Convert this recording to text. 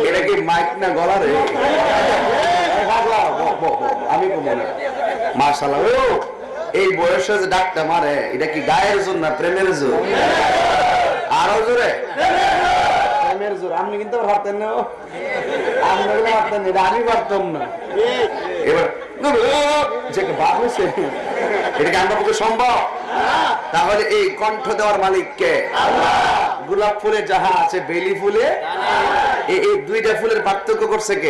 এটা কি মাইক না গলা রে? আমি মার্শাল্লাহ এই বয়সে যে ডাকটা মারে এটা কি গায়ের জোর না প্রেমের জোর? আরো জোরে প্রেমের জোর। আপনি কিন্তু পারতেন না, আপনি পারতেন এটা আমি পারতাম না। এবার যে বাপ হয়েছে এটা কি আমার পক্ষে সম্ভব? তাহলে এই কণ্ঠ দেওয়ার মালিককে? গোলাপ ফুলে যাহা আছে বেলি ফুলে, এই দুইটা ফুলের পার্থক্য করছে কে?